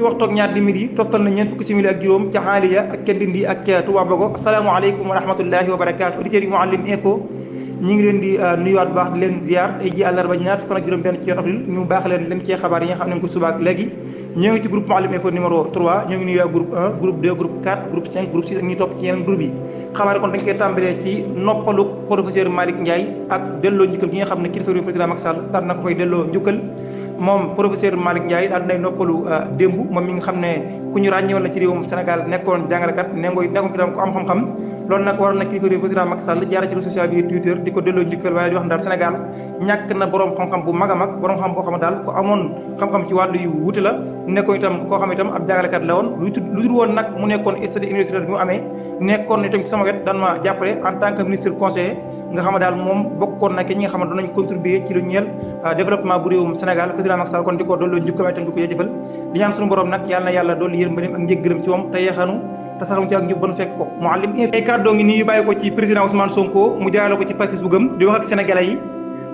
waxtu ak ñaar minutes yi toftal na ñeent fukki simili ak juróom ca Xaaliya ak Kendindi ak ca Touba Bogo asalaamaaleykum wa rahmatullahi wa barakaatu auditeurs yi Mouhalim info ñi ngi leen di nuyuwaat bu baax di leen ziar tey ji àllarba ñaar fukk ak juróom benn ci yoon avril ñu baax leen ci xabaar yi nga xam ne ko subaak léegi ñoo ngi ci groupe Mouhalim info numéro 3 ñoo ngi nuyu groupe 1 groupe 2 groupe 4 groupe 5 groupe 6 ak ñi topp ci yeneen groupe yi xabaar kon dañ koy tàmbalee ci noppalu professeur Malick Ndiaye ak delloo njukkal gi nga xam ne kilifa réew président Macky Sall daal na ko koy delloo njukkal moom professeur Malick Ndiaye daal dinay noppalu démb moom mi nga xam ne ku ñu ràññewoon la ci réewum Sénégal nekkoon jàngalekat nekkoon itam ko am xam-xam loolu nag waroon na kilifa réew président Macky Sall jaara ci réseau social bi Twitter di ko delloo njukkal waaye di wax ne daal Sénégal ñàkk na borom xam-xam bu mag a mag borom xam boo xam ne daal ko amoon xam-xam ci wàllu yu wuute la nekkoon itam koo xam itam ab jàngalekat la woon lu dul woon nag mu nekkoon statut universitaire bi mu amee nekkoon itam ci sama wet daan ma jàppale en tant que ministre conseiller nga xam ne daal moom bokkoon na ki ñi nga xam ne doon nañ contribuer ci lu ñeel développement bu réewum Sénégal président Macky Sall kon di ko doolu njukkal itam di ko yëjëfal di ñaan suñu borom nag yàlla na yàlla doolu yërmandeem ak njëggalam ci moom te yeexanu te saxam ci ak njub ba nu fekk ko Mouhalim ay kàddoo ngi nii yu bàyyi ko ci président Ousmane Sonko mu jaarale ko ci page Facebook am di wax ak sénégalais yi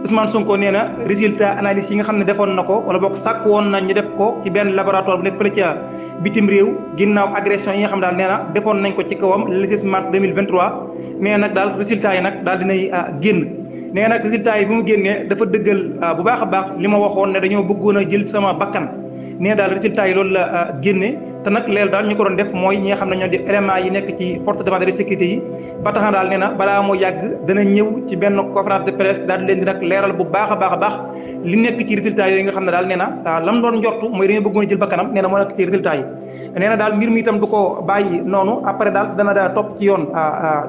Ousmane Sonko nee na résultat analyse yi nga xam ne defoon na ko wala boog sàkk woon na ñu def ko ci benn laboratoire bu nekk fële ca bitim réew ginnaaw agression yi nga xam daal nee na defoon nañ ko ci kawam le 16 mars 2023 nee nag daal résultat yi nag daal dinay génn nee nag résultat yi bi mu génnee dafa dëggal bu baax a baax li ma waxoon ne dañoo bëggoon a jël sama bakkan nee daal résultat yi loolu la génne te nag leelu daal ñu ko doon def mooy ñi nga xam ne ñoo di éléments yi nekk ci force de défense et de sécurité yi ba tax na daal nee na balaa moo yàgg dana ñëw ci benn conférence de presse daal di leen di nag leeral bu baax a baax a baax li nekk ci résultat yooyu nga xam ne daal nee na lam doon njortu mooy dañoo bëggoon a jël bakkanam nee na moo nekk ci résultat yi nee na daal mbir mi itam du ko bàyyi noonu après daal dana daa topp ci yoon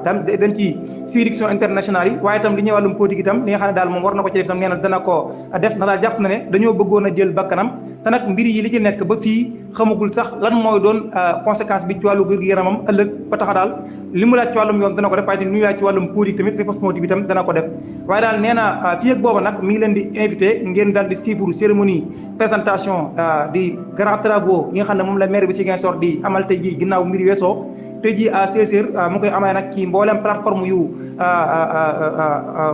dañ ci juridiction internationale yi waaye itam li ñëw wàllum politique itam li nga xam ne daal moom war na ko ci def itam nee na dana ko def na daal jàpp na ne dañoo bëggoon a jël bakkanam te nag mbir yi li ci nekk ba fii xamagul sax lan mooy doon conséquence bi ci wàllu wér-gu-yaramam ëllëg ba tax daal li mu laaj ci wàllum yoon dana ko def waaye tamit li mu laaj ci wàllum politique tamit réponse politique bi tam dana ko def waaye daal nee na fii ak booba nag mi ngi leen di invité ngeen daal di suivre cérémonie présentation di grand travaux yi nga xam ne moom la maire bi Ziguinchor di amal tey jii ginnaaw mbir weesoo tey jii à 16h mu koy amee nag ci mboolem plateforme yu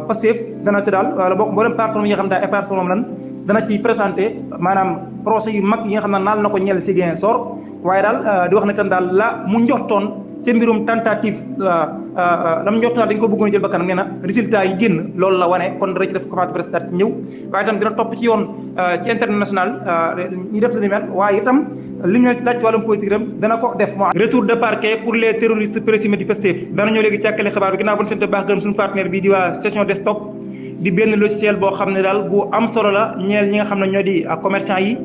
Pastef dana ci daal wala boog mboolem plateforme yi nga xam ne daal ay plateforme lan dana ci présenté maanaam procès yu mag yi nga xam ne naal na ko ñeel Ziguinchor waaye daal di wax ne tam daal la mu njortoon ca mbirum tentative la mu njortoon daal dañ ko bëggoon jël bakkanam nee na résultat yi génn loolu la wane kon dara ci def conférence de presse daal ci ñëw waaye itam dina topp ci yoon ci international ñu def la ni mel waaye itam li ñu laaj ci wàllum politique itam dana ko def moo retour de parquet pour les terroristes présumés du Pastef dana ñëw léegi càkkale xibaar bi ginnaaw bon seen baax gërëm suñu partenaire bi di waa session desktop di benn logiciel boo xam ne daal bu am solo la ñeel ñi nga xam ne ñoo di commerçant yi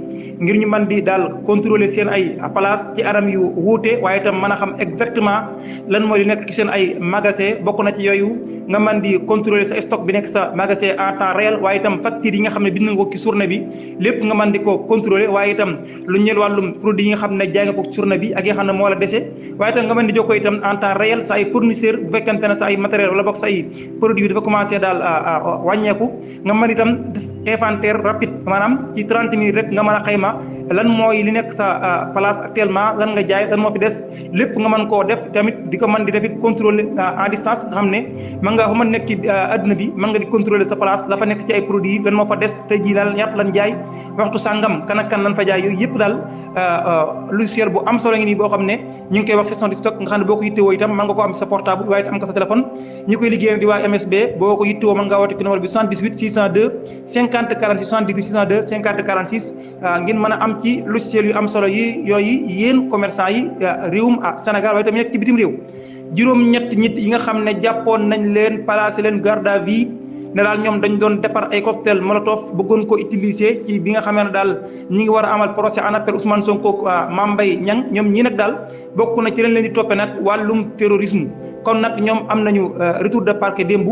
ngir ñu mën di daal contrôler seen ay place ci anam yu wuute waaye itam mën a xam exactement lan mooy li nekk ci seen ay magasin bokk na ci yooyu nga mën di contrôler sa stock bi nekk sa magasin en temps réel waaye itam facture yi nga xam ne bind nga ko ci journée bi lépp nga mën di ko contrôler waaye itam lu ñeel wàllum produit yi nga xam ne jaay nga ko ci journée bi ak yi nga xam ne moo la dese waaye itam nga mën di jokkoo itam en temps réel sa ay fournisseur bu fekkente ne sa ay matériel wala bokk sa ay produit dafa commencé daal wàññeeku nga mën itam def inventaire rapide maanaam ci 30 minutes rek nga mën a xayma lan mooy li nekk sa place actuellement lan nga jaay lan moo fi des lépp nga mën koo def tamit di ko mën di def it contrôler en distance nga xam ne mën nga fa mën nekk ci adduna bi mën nga di contrôler sa place la fa nekk ci ay produits lan moo fa des tey jii daal ñaata lan jaay waxtu sàngam kan ak kan lan fa jaay yooyu yëpp daal logiciel bu am solo ngi nii boo xam ne ñu ngi koy wax gestion de stock nga xam ne boo ko yittewoo itam mën nga ko am sa portable waaye am ko sa téléphone ñi koy liggéey di waa MSB boo ko yittewoo mën ngaa woote ci numéro bi 78 602 50 46 78 602 50 46 ngeen mën a am ci logiciel yu am solo yi yooyu yéen commerçant yi réewum Sénégal waaye tamit nekk ci bitim réew juróom-ñett nit yi nga xam ne jàppoon nañ leen placé leen garde à vue ne daal ñoom dañ doon defar ay cocktail molotov bëggoon ko utiliser ci bi nga xamee ne daal ñi ngi war a amal procès en appel Ousmane Sonko Mame Mbaye Niang ñoom ñii nag daal bokk na ci leen leen di toppee nag wàllum terrorisme kon nag ñoom am nañu retour de parquet démb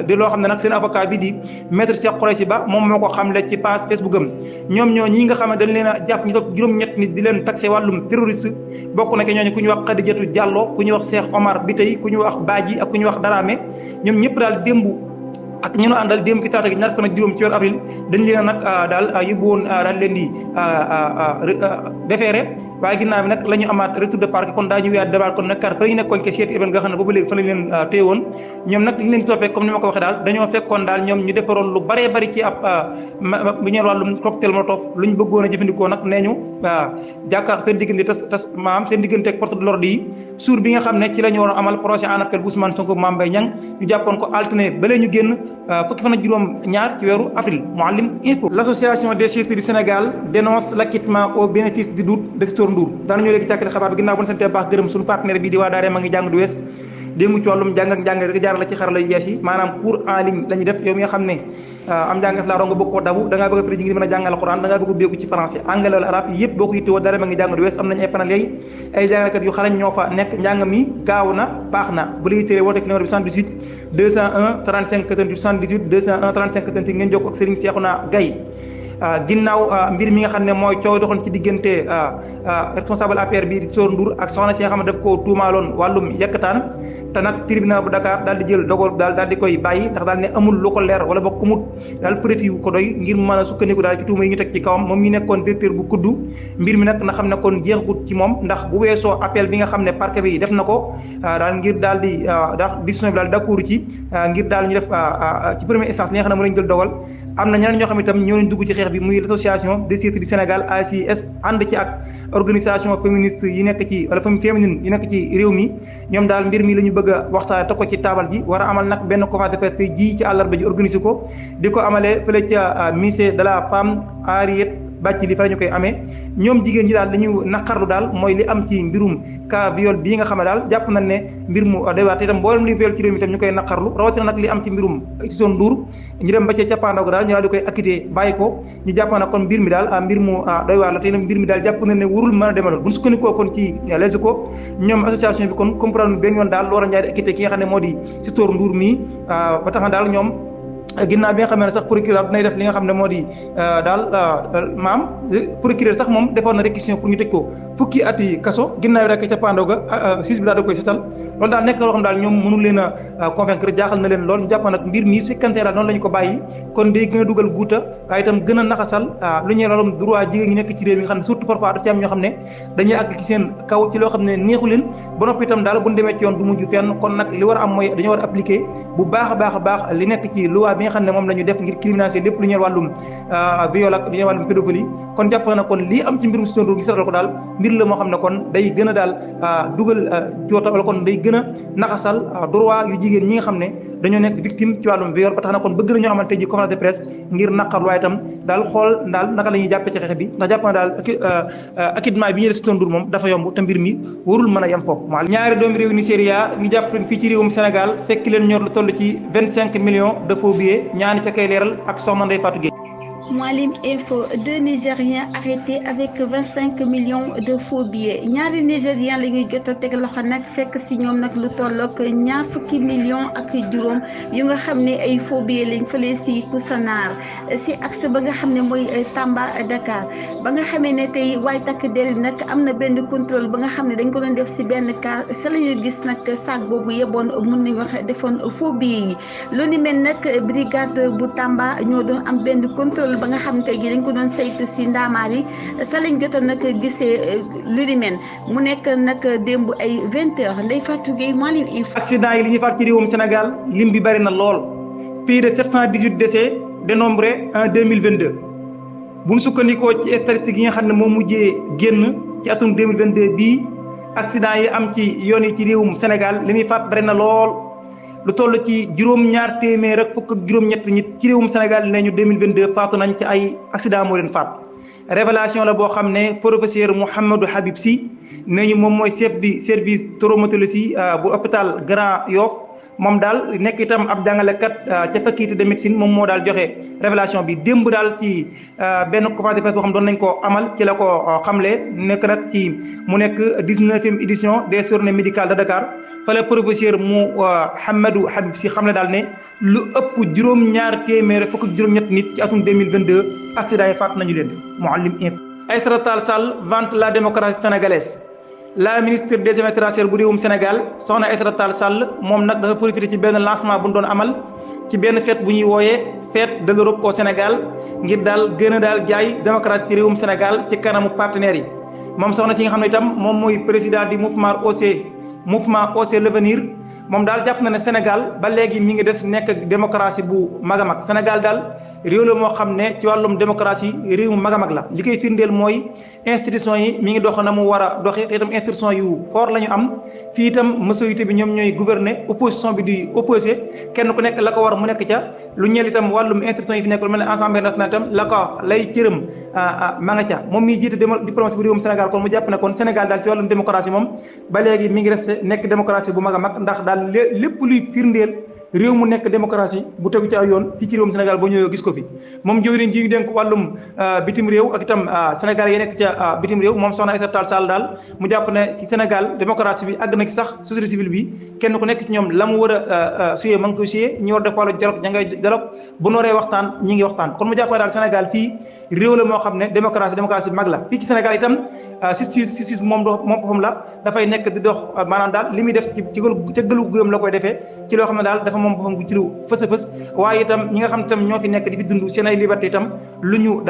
di loo xam ne nag seen avocat bi di maître Cheikh Khoureyssi Ba moom moo ko xamle ci page Facebook am ñoom ñoo ñi nga xam ne dañ leen a jàpp ñu topp juróom-ñett nit di leen taxé wàllum terroriste bokk na ke ñooñu ku ñu wax Khadijatou Diallo ku ñu wax Cheikh Omar Biteye ku ñu wax Badji ak ku ñu wax Darame ñoom ñëpp daal démb ak ñu nu àndal démb ki taata gi ñaar fukk ak juróom ci weeru avril dañ leen a nag daal yóbbu woon daal leen di déféré waaye ginnaaw bi nag la ñu amaat retour de parquet kon daañu wéyaat débat kon nekkaat fa ñu nekkoon ke seeti eben nga xam ne boobu léegi fa lañ leen téye woon ñoom nag li ñu leen toppee comme ni ma ko waxee daal dañoo fekkoon daal ñoom ñu defaroon lu baree bari ci ab bu ñeen wàllum cocktail molotov lu ñu bëggoon a jëfandikoo nag nee ñu jàkkaar seen diggante tas maam seen diggante ak force de l'ordre yi suur bi nga xam ne ci la ñu war a amal procès en appel bu Ousmane Sonko Mame Mbaye Niang ñu jàppoon ko alterné ba ñu génn fukki fan ak juróom ñaar ci weeru avril. Mouhalim Info. L'association des chefs du Sénégal dénonce l'acquittement au bénéfice du doute de Sitor Ndour daanañoo léegi càkkale xabaar bi ginnaaw bu ñu santee baax gërëm suñu partenaire bi di waa daare ma ngi jàng du wees déngu ci wàllum jàng ak njàngale rek jaar la ci xarala yu yees yi maanaam cours en ligne la ñuy def yow mi nga xam ne am njàng def laa roo nga bëgg koo dabu da ngaa bëgg a firi ji ngir mën a jàngal alxuraan da ngaa bëgg a béeku ci français anglais wala arabe yi yëpp boo ko yittewoo dara ma ngi jàng du wees am nañu ay panel léegi ay jàngalekat yu xarañ ñoo fa nekk njàng mi gaaw na baax na bu la yittewee woote numéro bi 78 201 35 88 78 201 35 88 ngeen jokkoo ak Serigne Cheikhouna Gaye ginnaaw mbir mi nga xam ne mooy coow doxoon ci diggante responsable APR bi di Sitor Ndour ak soxna si nga xam ne daf ko tuumaaloon wàllum yekkataan te nag tribunal bu Dakar daal di jël dogal daal di koy bàyyi ndax daal ne amul lu ko leer wala ba kumut daal préfi ko doy ngir mën a sukkandiku daal ci tuuma yi ñu teg ci kawam moom mi nekkoon directeur bu kuddu mbir mi nag na xam ne kon jeexagut ci moom ndax bu weesoo appel bi nga xam ne parquet bi def na ko daal ngir daal di ndax décision bi daal d'accord ci ngir daal ñu def ci première instance li nga xam ne mën nañu jël dogal am na ñeneen ñoo xam itam ñoo leen dugg ci xeex bi muy l'association des chefs du Sénégal ACS ànd ci ak organisation féministe yi nekk ci wala féminine yi nekk ci réew mi ñoom daal mbir mi la ñu bëgg a waxtaan teg ko ci taabal ji war a amal nag benn conférence de presse ji ci àllarba ji organisé ko di ko amalee fële ca ministère de la femme Henriette Bathily fa la ñu koy amee ñoom jigéen ñi daal li ñu naqarlu daal mooy li am ci mbirum cas viol bii nga xam ne daal jàpp nañ ne mbir mu doy waar te itam mboolem li viol ci réew mi itam ñu koy naqarlu rawatina nag li am ci mbirum Sitor Ndour ñu dem ba ca cappaandaw ga daal ñu daal di koy acquitté bàyyi ko ñu jàpp na kon mbir mi daal mbir mu doy waar la te itam mbir mi daal jàpp nañ ne warul mën a demee noonu bu ñu sukkandikoo kon ci Les Échos ñoom association bi kon comprendre benn yoon daal Lora Ndiaye di acquitté ki nga xam ne moo di Sitor Ndour mii ba tax na daal ñoom ginnaaw bi nga xam ne sax procureur dinay def li nga xam ne moo di daal procureur sax moom defoon na réquisition pour ñu tëj ko fukki at yi kaso ginnaaw rek ca pandaw ga juge bi daal da koy setal loolu daal nekk loo xam daal ñoom mënul leen a convaincre jaaxal na leen lool ñu jàpp nag mbir mi sikkante daal noonu la ñu ko bàyyi kon day gën a dugal guuta waaye itam gën a naxasal lu ñuy loolum droit jigéen ñi nekk ci réew mi nga xam ne surtout parfois daf ci am ñoo xam ne dañuy àgg ci seen kaw ci loo xam ne neexu leen ba noppi itam daal bu ñu demee ci yoon du mujj fenn kon nag li war a am mooy dañoo war a appliquer bu baax a baax li nekk ci loi bi nga xam ne moom la ñu def ngir criminaliser lépp lu ñeel wàllum viol ak lu ñeel wàllum pédophilie kon jàpp na kon lii am ci mbirum Sitor Ndour ngi seetal ko daal mbir la moo xam ne kon day gën a daal dugal joota wala kon day gën a naxasal droit yu jigéen ñi nga xam ne dañoo nekk victime ci wàllum viol ba tax na kon bëgg nañoo amal tey ji conférence de presse ngir naqar waaye itam daal xool daal naka la ñuy jàppee ci xeex bi ndax jàpp na daal acquittement bi ñu def Sitor Ndour moom dafa yomb te mbir mi warul mën a yem foofu ñaari doomi réew Nigéria ngi jàpp fii ci réewum Sénégal fekk leen ñor lu toll ci 25 millions de faux billets ñaani ca kay leeral ak soxna Ndeye Fatou Gueye. Mouhalim Info, 2 Nigériens arrêtés avec 25 millions de faux billets ñaari Nigériens la ñuy jot a teg loxo nag fekk si ñoom nag lu tollook ñaar fukki millions ak juróom yu nga xam ne ay faux billets lañ fële si Koussanar si axe ba nga xam ne mooy Tamba Dakar ba nga xamee ne tey waaye takk der nag am na benn contrôle ba nga xam ne dañ ko doon def si benn cas sa la ñu gis nag sac boobu yeboon mun nañu wax defoon faux billets yi lu ni mel nag brigade bu Tamba ñoo doon am benn contrôle ba nga xam ne tey jii dañ ko doon saytu si ndaamaar yi sa lañ jot a nag gisee lu di mel mu nekk nag démb ay 20h Ndeye Fatou Gueye Mouhalim Info. accident yi li ñuy faat ci réewum Sénégal lim bi bari na lool plus de 718 décès dénombrés en 2022 bu ñu sukkandikoo ci statistiques yi nga xam ne moom mujjee génn ci atum 2022 bii accident yi am ci yoon yi ci réewum Sénégal li muy faat bari na lool. lu toll ci juróom-ñaar téeméer ak fukk ak juróom-ñett nit ci réewum Sénégal ne ñu 2022 faatu nañ ci ay accident moo leen faat révélation la boo xam ne professeur Mouhamadou Habib Sy ne ñu moom mooy chef du service traumatologie bu hôpital Grand Yoff moom daal nekk itam ab jàngalekat ca faculté de médecine moom moo daal joxe révélation bi démb daal ci benn conférence de presse boo xam doon nañ ko amal ci la ko xamle nekk nag ci mu nekk 19e édition des journées médicales de Dakar fale professeur Mouhamadou Habib Sy xamle daal ne lu ëpp juróom-ñaar téeméer fukk ak juróom-ñett nit ci atum 2022 accident yi faat nañu leen Mouhalim Info. Aïssata Tall Sall vante la démocratie sénégalaise. La ministre des Affaires étrangères bu réewum Sénégal soxna Aïssata Tall Sall moom nag dafa profité ci benn lancement bu ñu doon amal ci benn fête bu ñuy wooyee fête de l'Europe au Sénégal ngir daal gën a daal jaay démocratie ci réewum Sénégal ci kanamu partenaires yi moom soxna si nga xam ne itam moom mooy président du mouvement OC l'avenir moom daal jàpp na ne Sénégal ba léegi mi ngi des nekk démocratie bu mag a mag Sénégal daal réew la moo xam ne ci wàllum démocratie réew mu mag a mag la li koy firndeel mooy institution yi mi ngi dox na mu war a doxe te itam institution yu fort la ñu am fii itam majorité bi ñoom ñooy gouverner opposition bi di opposé kenn ku nekk la ko war mu nekk ca lu ñeel itam wàllum institution yi fi nekk lu mel ne Assemblée nationale itam la ko lay cërëm ma nga ca moom miy jiite diplomatie bu réewum Sénégal kon mu jàpp ne kon Sénégal daal ci wàllum démocratie moom ba léegi mi ngi resté nekk démocratie bu mag a mag ndax daal lépp luy firndeel réew mu nekk démocratie bu tegu ci ay yoon fii ci réewum Sénégal boo ñëwee gis ko fi moom jëwriñ ji ñu dénk wàllum bitim réew ak itam Sénégal yi nekk ca bitim réew moom soxna Aïssata Tall Sall daal mu jàpp ne ci Sénégal démocratie bi àgg na ci sax société civile bi kenn ku nekk ci ñoom la mu war a suyee ma ngi koy suyee ñi war def wàllu dialogue ña ngay dialogue bu nooree waxtaan ñi ngi waxtaan kon mu jàpp ne daal Sénégal fii réew la moo xam ne démocratie bi mag la fii ci Sénégal itam justice moom boppam la dafay nekk di dox maanaam daal li muy def ci gëlu gëm la koy defee ci loo xam ne daal dafa moom boppam ci lu fës a fës waaye itam ñi nga xam ne itam ñoo fi nekk di fi dund seen ay liberté itam lu ñu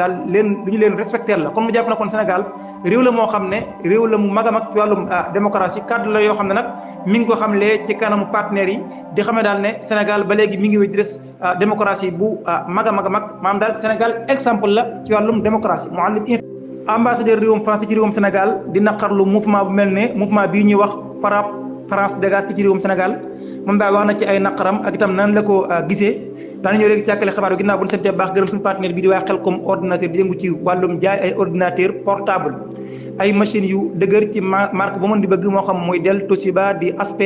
leen respecté la kon mu jàpp na kon Sénégal réew la moo xam ne réew la mu mag a mag ci wàllum démocratie cadre la yoo xam ne nag mi ngi ko xamlee ci kanamu partenaires yi di xam ne daal ne Sénégal ba léegi mi ngi wéy di des démocratie bu mag a mag a mag maanaam daal Sénégal exemple la ci wàllum démocratie Mouhalim ambassadeur réewum France ci réewum Sénégal di naqarlu mouvement bu mel ne mouvement bii ñuy wax FRAPP France dégage ci réewum Sénégal moom daal wax na ci ay naqaram ak itam nan la ko gisee daana ñëw léegi ci àkkale xabaar bi ginnaaw bu ñu santee baax gërëm suñu partenaire bi di waa Xelcom ordinateur di yëngu ci wàllum jaay ay ordinateur portable ay machines yu dëgër ci marque ba mën di bëgg moo xam mooy Dell Toshiba di HP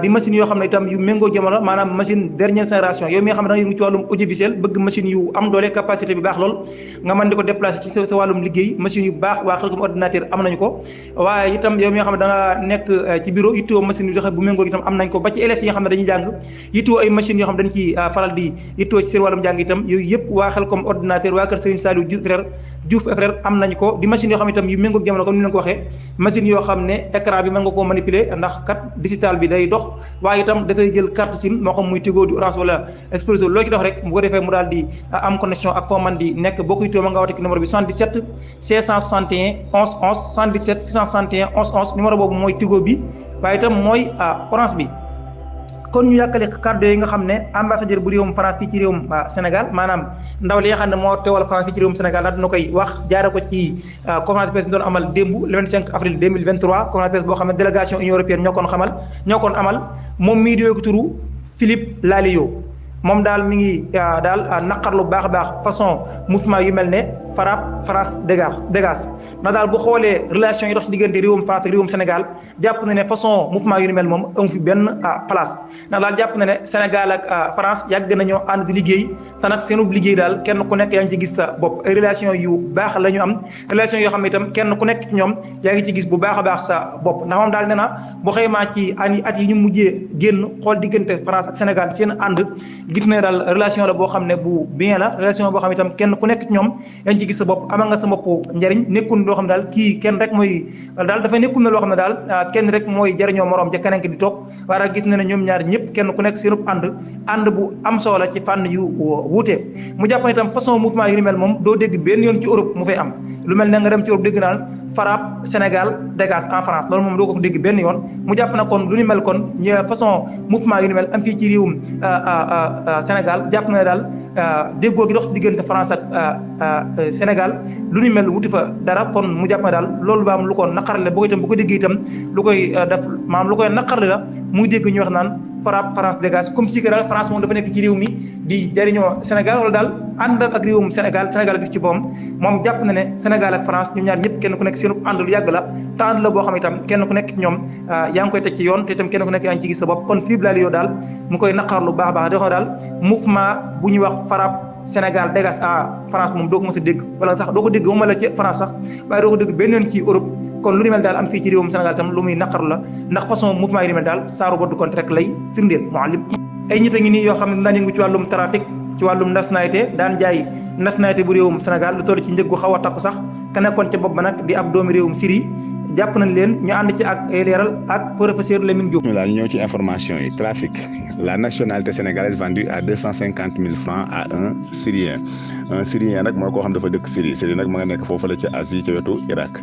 di machines yoo xam ne itam yu méngoo jamono maanaam machine dernière génération yow mi nga xam ne da nga yëngu ci wàllum audiovisuel bëgg machine yu am doole capacité bi baax lool nga mën di ko déplacer ci sa wàllum liggéey machine yu baax waa Xelcom ordinateur am nañu ko waaye itam yow mi nga xam ne da nga nekk ci bureau yittewoo machine yu doxe bu méngoo itam am nañ ko ba ci élèves yi nga xam ne dañuy jàng yittewoo ay machines yoo xam ne dañ ci faral di yittewoo ci seen wàllum jàng itam yooyu yëpp waa Xelcom ordinateur waa kër Serigne Saliou Diouf frère am nañ ko di machine yoo xam ne itam yu méngoo jamono comme ni leen ko waxee machine yoo xam ne écran bi mën nga koo manipuler ndax kat digital bi day dox waaye itam dafay jël carte SIM moo xam muy Tigo di Orange wala Expresso loo ci dox rek bu ko defee mu daal di am connexion ak foo man di nekk boo koy ma nga woote ki numéro bi 77 661 11 11 77 661 11 11 numéro boobu mooy Tigo bi waaye itam mooy Orange bi kon ñu yàkkale kàddu yi nga xam ne ambassadeur bu réewum France fii ci réewum Sénégal maanaam ndaw li nga xam ne moo teewal France fii ci réewum Sénégal daal dina koy wax jaare ko ci conférence de presse bi doon amal démb le 25 avril 2023 conférence de presse boo xam ne délégation Union européenne ñoo koon amal moom mii di ko turu Philippe Lalliot moom daal mi ngi daal naqarlu baax a baax façon mouvement yu mel ne FRAPP France dégage ndax daal bu xoolee relation yi dox ci diggante réewum France ak réewum Sénégal jàpp na ne façon mouvement yu mel moom amu fi benn place ndax daal jàpp na ne Sénégal ak France yàgg nañoo ànd di liggéey te nag seenub liggéey daal kenn ku nekk yaa ngi ci gis sa bopp ay relation yu baax la ñu am relation yoo xam ne itam kenn ku nekk ci ñoom yaa ngi ci gis bu baax a baax sa bopp ndax moom daal nee na bu xëymaa ci at yi ñu mujjee génn xool diggante France ak Sénégal seen ànd gis na daal relation la boo xam ne bu bien la relation boo xam ne itam kenn ku nekk ci ñoom yaa ngi ci gis sa bopp amal nga sa bopp njariñ nekkul loo xam ne daal kii kenn rek mooy daal dafay nekkul na loo xam ne daal kenn rek mooy jariñoo moroom ja keneen ki di toog waaye daal gis na ne ñoom ñaar ñëpp kenn ku nekk seenub ànd bu am solo la ci fànn yu wuute mu jàpp ne itam façon mouvement yu ni mel moom doo dégg benn yoon ci Europe mu fay am lu mel ne nga dem ci Europe dégg naan FRAPP Sénégal dégage en France loolu moom doo ko dégg benn yoon mu jàpp na kon lu ni mel kon façon mouvement yu ni mel am fii ci réewum Sénégal jàpp na ne daal déggoo gi dox ci diggante France ak Sénégal lu ni mel wuti fa dara kon mu jàpp na daal loolu ba am lu ko naqarle boo itam bu ko déggee itam lu koy def maanaam lu koy naqarle la muy dégg ñu wax naan FRAPP France dégage comme si que daal France moom dafa nekk ci réew mi di jariñoo Sénégal wala daal ànd ak réewum Sénégal gis ci boppam moom jàpp na ne Sénégal ak France ñoom ñaar ñëpp kenn ku nekk seenu ànd lu yàgg la te ànd la boo xam itam kenn ku nekk ci ñoom yaa ngi koy teg ci yoon te itam kenn ku nekk yaa ngi ci gis sa bopp kon Philippe Lalliot daal mu koy naqar lu baax a baax di wax daal mouvement bu ñuy wax FRAPP Sénégal dégage France moom doo ko mës a dégg wala sax doo ko dégg moom la ci France sax waaye doo ko dégg benn yoon ci Europe kon lu ni mel daal am fii ci réewum Sénégal itam lu muy naqaru la ndax façon mouvement yi ni mel daal saaru boddu compte rek lay firndeel Mouhalim ay nit a ngi nii yoo xam ne daan yëngu ci wàllum trafic ci wàllum nationalité daan jaay nationalité bu réewum Sénégal lu toll ci njëg gu xaw a takku sax ka nekkoon ca bopp ba nag di ab doomi réewum Syrie jàpp nañ leen ñu ànd ci ak ay leeral ak professeur Lamine Diop. ñu ñëw ci information yi trafic la nationalité sénégalaise vendue à 250 000 francs à un Syrien nag mooy koo xam dafa dëkk Syrie nag ma nga nekk foofu la ci Asie ca wetu Irak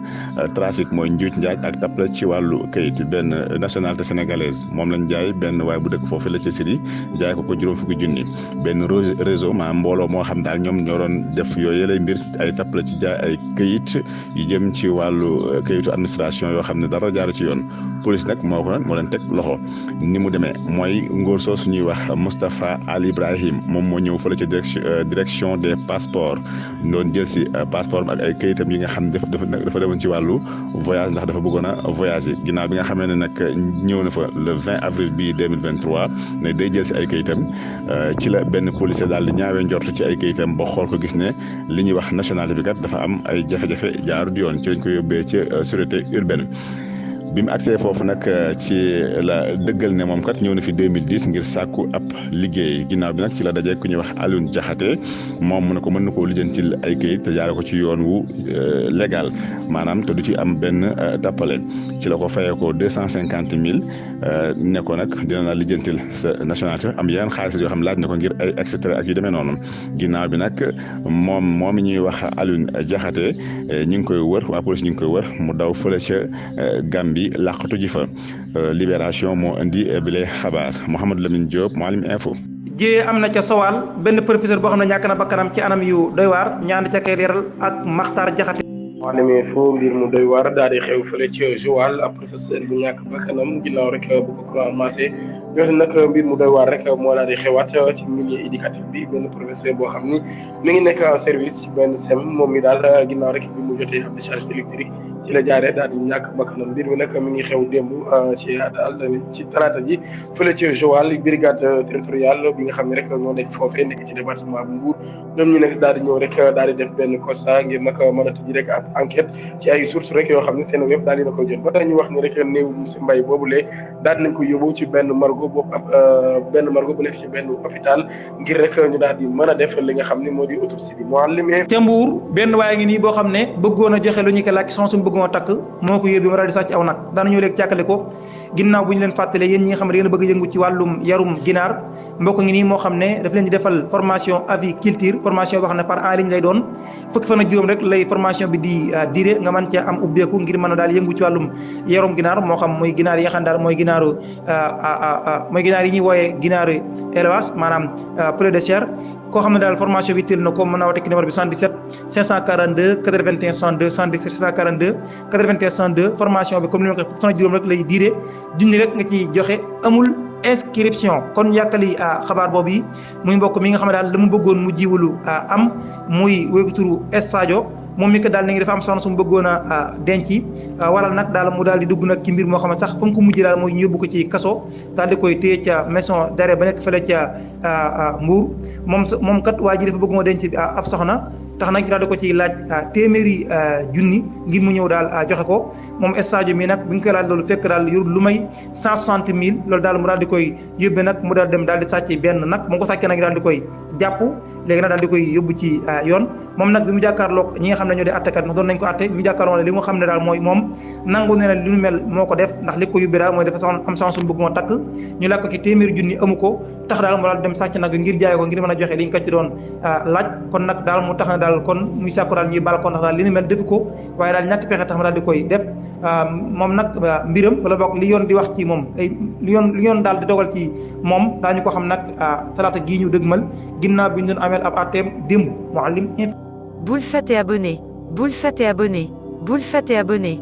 trafic mooy njuuj njaaj ak tappale ci wàllu kayit benn nationalité sénégalaise moom lañ jaay benn waaye bu dëkk foofu la ca Syrie jaay ko juróom fukki junni benn réseau maanaam mbooloo moo xam daal ñoom ñoo doon def yooyu lay mbir ay tappale ci jaay ay kayit yu jëm ci wàllu kayitu administration yoo xam ne dara jaar ci yoon police nag moo leen teg loxo ni mu demee mooy ngóor soosu ñuy wax Moustapha Ali Ibrahim moom moo ñëw fële ci direction des passeports doon jël si passeport ak ay kayitam yi nga xam ne dafa demoon ci wàllu voyage ndax dafa bëggoon a voyager ginnaaw bi nga xamee ne nag ñëw na fa le 20 avril bii 2023 ne day jël si ay kayitam ci la benn policier daal di ñaawee njortu ci ay kayitam ba xool ko gis ne li ñuy wax nationalité bi kat dafa am ay jafe-jafe jaarut yoon ci lañ ko yóbbee ci sûreté urbaine. bi mu agsee foofu nag ci la dëggal ne moom kat ñëw na fi 2010 ngir sàkku ab liggéey ginnaaw bi nag ci la dajee ku ñuy wax Alioune Diakhaté moom mu ne ko mën na koo lijjantil ay kayit te jaare ko ci yoon wu légal maanaam te du ci am benn tappale ci la ko fayee ko 250 000 ne ko nag dina la lijjantil sa nationalité am yeneen xaalis yoo xam laaj na ko ngir ay et cetera ak yu demee noonu ginnaaw bi nag moom ñuy wax Alioune Diakhaté ñi ngi koy wër waa police ñi ngi koy wër mu daw fële ca Gambie làqatu ji fa libération moo indi bile xabaar Mouhamadou Lamine Diop Mouhalim Info. jiyee am na ca Sowal benn professeur boo xam ne ñàkk na bakkanam ci anam yu doy waar ñaan ca kay leeral ak Makhtar Diakhaté. Mouhalim Info mbir mu doy waar daal di xew fële ci Joal ab professeur bu ñàkk bakkanam ginnaaw rek bu ko commencé joxe nag mbir mu doy waar rek moo daal di xewaat ci milieu éducatif bi benn professeur boo xam ni mi ngi nekk en service ci benn SEM moom mi daal ginnaaw rek bi mu jotee ab décharge électrique ci la jaaree daal di ñàkk bakkanam mbir mi nag mi ngi xew démb ci talaata ji fële ci Joal brigade territoriale bi nga xam ne rek ñoo nekk foofee nekk ci département bu Mbour ñoom ñu nekk daal di ñëw rek daal di def benn constat ngir nag mën a tëj rek ab enquête ci ay sources rek yoo xam ne seen web daal dina ko jot ba tey ñu wax ni rek néew monsieur Mbaye boobulee daal dinañ ko yóbbu ci benn margo boobu benn margo bu nekk ci benn hôpital ngir rek ñu daal di mën a def li nga xam ne moo di autopsie bi moo limee ca Mbuur benn waaye ngi nii boo xam ne bëggoon a joxe lu ñu ko laaj son bëggoon a takk moo ko yóbbu mu daal di sàcc aw nag daanañoo léegi càkkale ko ginnaaw bu ñu leen fàttalee yéen ñi nga xam ne yéen a bëgg yëngu ci wàllum yarum ginaar mbokk ngi nii moo xam ne daf leen di defal formation aviculture formation boo xam ne par en ligne lay doon fukki fan ak juróom rek lay formation bi di diire nga mën cee am ubbeeku ngir mën a daal yëngu ci wàllum yarum ginaar moo xam mooy ginaar yi nga xam ne daal mooy ginaaru mooy ginaar yi ñuy wooyee ginaaru élevage maanaam poulet de chair koo xam ne daal formation bi teel na ko mën naa woote numéro bi 77 542 81 62 77 542 81 62 formation bi comme ni ma ko waxee fukki fan ak juróom rek lay diire junni rek nga ci joxe amul inscription kon yàkkali xabaar boobu yi muy mbokk mi nga xam ne daal la mu bëggoon mu jiwulu am muy wéegu turu Sadio moom mi ko daal ni ngi dafa am soxna su mu bëggoon a denc waral nag daal mu daal di dugg nag ci mbir moo xam ne sax fa mu ko mujjee daal mooy ñu yóbbu ko ci kaso daal di koy téye ca maison d'arrêt ba nekk fële ca Mbour moom kat waa ji dafa bëggoon a denc ab soxna tax nag daal di ko ci laaj téeméeri junni ngir mu ñëw daal joxe ko moom Sadio mi nag bi nga koy laaj loolu fekk daal yorul lu may 160 000 loolu daal mu daal di koy yóbbee nag mu daal dem daal di sàcc benn nag mu ko sàccee nag daal di koy jàpp léegi nag daal di koy yóbbu ci yoon moom nag bi mu jàkkaarloog ñi nga xam ne ñoo di attekat ndax doon nañ ko atte bi mu jàkkaarloo ne li nga xam ne daal mooy moom nangu ne li nu mel moo ko def ndax li ko yóbbee daal mooy dafa am soxna su bëgg moo takk ñu laaj ko ci téeméeri junni amu ko tax daal mu daal dem sàcc nag ngir jaay ko ngir mën a joxe li ñu ko ci doon laaj kon nag daal mu tax na daal kon muy sàkku daal ñuy baal ko ndax daal li nu mel defu ko waaye daal ñàkk pexe tax ma daal di koy def moom nag mbiram wala boog li yoon di wax ci moom ay li yoon daal di dogal ci moom daañu ko xam nag talaata gii ñu dëgmal ginnaaw bi ñu doon ameel ab àtteem démb Mouhalim Info. Bul fàtte abonné.